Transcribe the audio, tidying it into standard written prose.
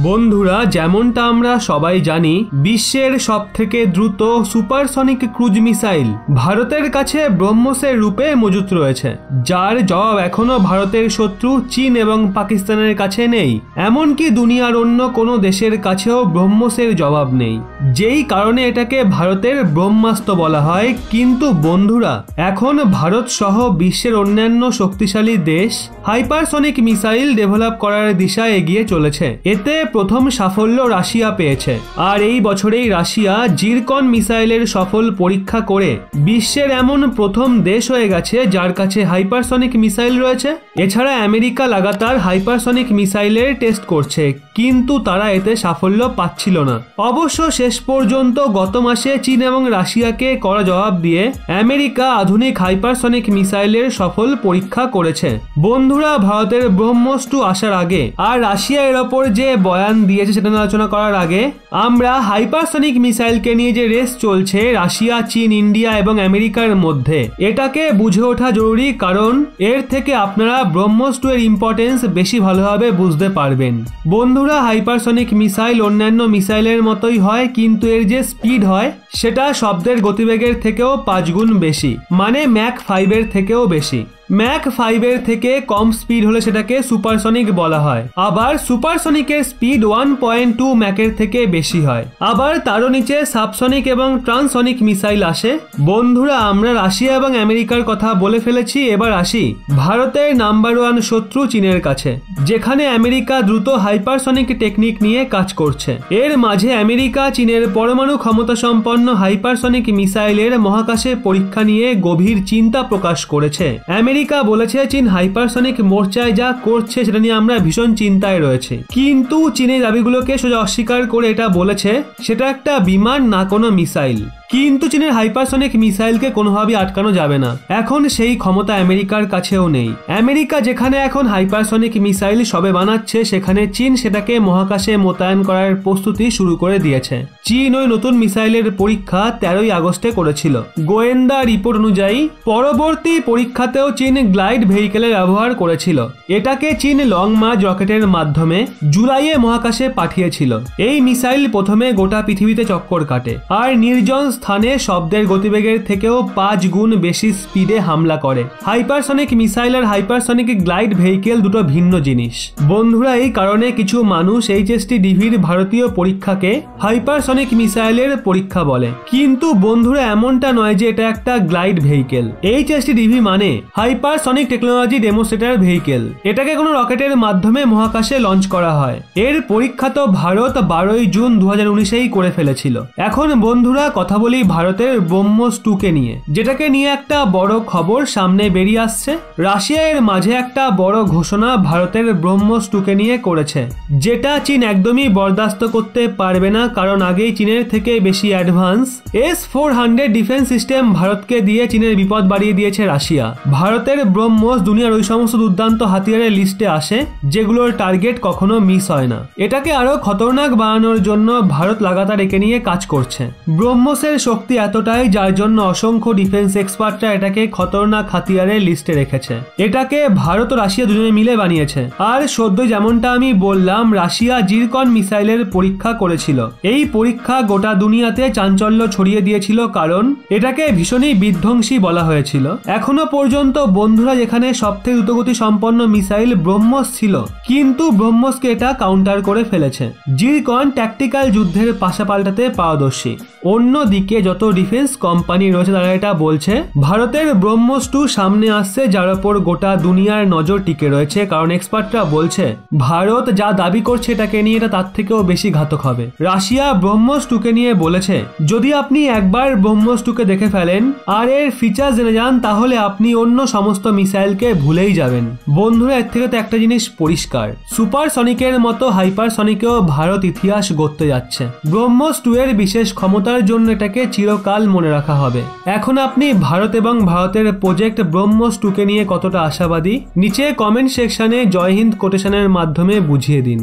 বন্ধুরা, যেমনটা আমরা সবাই জানি, বিশ্বের সবথেকে দ্রুত সুপারসনিক ক্রুজ মিসাইল ভারতের কাছে ব্রহ্মসের রূপে মজুত রয়েছে, যার জবাব এখনো ভারতের শত্রু চীন এবং পাকিস্তানের কাছে নেই। এমনকি দুনিয়ার অন্য কোনো দেশের কাছেও ব্রহ্মসের জবাব নেই, যেই কারণে এটাকে ভারতের ব্রহ্মাস্ত্র বলা হয়। কিন্তু বন্ধুরা, এখন ভারত সহ বিশ্বের অন্যান্য শক্তিশালী দেশ হাইপারসনিক মিসাইল ডেভেলপ করার দিশায় এগিয়ে চলেছে। এতে প্রথম সাফল্য রাশিয়া পেয়েছে, আর এই বছরেই রাশিয়া জিরকন মিসাইলের সফল পরীক্ষা করে বিশ্বের এমন প্রথম দেশ হয়ে গেছে যার কাছে হাইপারসনিক মিসাইল রয়েছে। এছাড়া আমেরিকা লাগাতার হাইপারসনিক মিসাইলের টেস্ট করছে, কিন্তু তারা এতে সাফল্য পাচ্ছিল না। অবশ্য শেষ পর্যন্ত গত মাসে চীন এবং রাশিয়াকে কড়া জবাব দিয়ে আমেরিকা আধুনিক হাইপারসনিক মিসাইলের সফল পরীক্ষা করেছে। বন্ধুরা, ভারতের ব্রহ্মস 2 আসার আগে আর রাশিয়া এর ওপর যে বয়ান দিয়েছে সেটা নিয়ে আলোচনা করার আগে আমরা হাইপারসনিক মিসাইলকে নিয়ে যে রেস চলছে রাশিয়া, চীন, ইন্ডিয়া এবং আমেরিকার মধ্যে, এটাকে বুঝে ওঠা জরুরি, কারণ এর থেকে আপনারা ব্রহ্মস 2 এর ইম্পর্টেন্স বেশি ভালোভাবে বুঝতে পারবেন। বন্ধুরা, হাইপারসনিক মিসাইল অন্যান্য মিসাইলের মতোই হয়, কিন্তু এর যে স্পিড হয় সেটা শব্দের গতিবেগের থেকেও 5 গুণ বেশি, মানে ম্যাক 5 এর থেকেও বেশি। ম্যাক 5 এর থেকে কম স্পিড হলে সেটাকে সুপারসনিক বলা হয়। আবার সুপারসনিকের স্পিড 1.2 ম্যাকের থেকে বেশি হয়। আবার তারও নিচে সাবসনিক এবং ট্রান্সসনিক মিসাইল আসে। বন্ধুরা, আমরা রাশিয়া এবং আমেরিকার কথা বলে ফেলেছি, এবার আসি ভারতের নাম্বার 1 শত্রু চীনের কাছে, যেখানে আমেরিকা দ্রুত হাইপারসনিক টেকনিক নিয়ে কাজ করছে। এর মাঝে আমেরিকা চীনের পরমাণু ক্ষমতা সম্পন্ন হাইপারসনিক মিসাইলের মহাকাশে পরীক্ষা নিয়ে গভীর চিন্তা প্রকাশ করেছে। আমেরিকা বলেছে চীন হাইপারসনিক মোর্চায় যা করছে সেটা নিয়ে আমরা ভীষণ চিন্তায় রয়েছে, কিন্তু চীনের দাবিগুলোকে সোজা অস্বীকার করে এটা বলেছে সেটা একটা বিমান, না কোনো মিসাইল। কিন্তু চীনের হাইপারসনিক মিসাইলকে কোনোভাবেই আটকানো যাবে না। এখন সেই ক্ষমতা আমেরিকার কাছেও নেই। আমেরিকা যেখানে এখন হাইপারসনিক মিসাইল সবে বানাচ্ছে, সেখানে চীন সেটাকে মহাকাশে মোতায়েন করার প্রস্তুতি শুরু করে দিয়েছে। চীন ওই নতুন মিসাইলের পরীক্ষা 13ই আগস্টে করেছিল। গোয়েন্দা রিপোর্ট অনুযায়ী পরবর্তী পরীক্ষাতেও চীন গ্লাইড ভেহিকেলের ব্যবহার করেছিল। এটাকে চীন লং মার্চ রকেটের মাধ্যমে জুলাইয়ে মহাকাশে পাঠিয়েছিল। এই মিসাইল প্রথমে গোটা পৃথিবীতে চক্কর কাটে, আর নির্জন স্থানে শব্দের গতিবেগের থেকেও 5 গুণ বেশি স্পিডে হামলা করে। হাইপারসনিক মিসাইল আর হাইপারসনিক গ্লাইড ভেহিকেল দুটো ভিন্ন জিনিস। বন্ধুরা, এই কারণে কিছু মানুষ HST-DVর ভারতীয় পরীক্ষাকে হাইপারসনিক মিসাইলের পরীক্ষা বলে, কিন্তু বন্ধুরা এমনটা নয় যে এটা একটা গ্লাইড ভেহিকেল। HST-DV মানে হাইপারসনিক টেকনোলজি ডেমোস্ট্রেটর ভেহিকেল। এটাকে কোনো রকেটের মাধ্যমে মহাকাশে লঞ্চ করা হয়। এর পরীক্ষা তো ভারত 12ই জুন 2019-এই করে ফেলেছিল। এখন বন্ধুরা কথা বলি ভারতের ব্রহ্মস 2 কে নিয়ে, যেটাকে নিয়ে একটা বড় খবর সামনে বেরিয়ে আসছে। রাশিয়া এর মাঝে একটা বড় ঘোষণা ভারতের ব্রহ্মস 2 কে নিয়ে করেছে, যেটা চীন একদমই বরদাস্ত করতে পারবে না, কারণ আগেই চীনের থেকে বেশি অ্যাডভান্স S-400 ডিফেন্স সিস্টেম ভারতকে দিয়ে চীনের বিপদ বাড়িয়ে দিয়েছে রাশিয়া। ভারতের ব্রহ্মস দুনিয়ার ওই সমস্ত দুর্দান্ত হাতিয়ারের লিস্টে আসে যেগুলোর টার্গেট কখনো মিস হয় না। এটাকে আরো খতরনাক বানানোর জন্য ভারত লাগাতার একে নিয়ে কাজ করছে। ব্রহ্মসের শক্তি এতটাই যার জন্য অসংখ্য ডিফেন্স এক্সপার্টরা এটাকে খতরনাক হাতিয়ারের লিস্টে রেখেছে। এটাকে ভারত ও রাশিয়া দুজনে মিলে বানিয়েছে। আর সদ্য যেমনটা আমি বললাম, রাশিয়া জিরকন মিসাইলের পরীক্ষা করেছিল। এই পরীক্ষা গোটা দুনিয়াতে চাঞ্চল্য ছড়িয়ে দিয়েছিল, কারণ এটাকে ভীষণই বিধ্বংসী বলা হয়েছিল। এখনো পর্যন্ত বন্ধুরা যেখানে সবথেকে দ্রুতগতি সম্পন্ন মিসাইল ব্রহ্মস ছিল, কিন্তু ব্রহ্মসকে এটা কাউন্টার করে ফেলেছে। জিরকন ট্যাকটিক্যাল যুদ্ধের পাশা পাল্টাতে পারদর্শী। অন্যদিকে যত ডিফেন্স কোম্পানি রয়েছে তারা এটা বলছে ভারতের ব্রহ্মস 2 সামনে আসছে, যার উপর গোটা দুনিয়ার নজর টিকে রয়েছে, কারণ এক্সপার্টরা বলছে ভারত যা দাবি করছে এটাকে নিয়ে এটা তার থেকেও বেশি ঘাতক হবে। রাশিয়া ব্রহ্মস 2 কে নিয়ে বলেছে যদি আপনি একবার ব্রহ্মস 2 কে দেখে ফেলেন আর এর ফিচার জেনে যান, তাহলে আপনি অন্য সমস্ত মিসাইলকে ভুলেই যাবেন। বন্ধুরা, এর থেকে তো একটা জিনিস পরিষ্কার, সুপারসনিকের মতো হাইপারসনিকেও ভারত ইতিহাস গড়তে যাচ্ছে। ব্রহ্মস 2 এর বিশেষ ক্ষমতার জন্য এটাকে চিরকাল মনে রাখা হবে। এখন আপনি ভারত এবং ভারতের প্রজেক্ট ব্রহ্মস 2 কে নিয়ে কতটা আশাবাদী, নিচে কমেন্ট সেকশনে জয় হিন্দ কোটেশনের মাধ্যমে বুঝিয়ে দিন।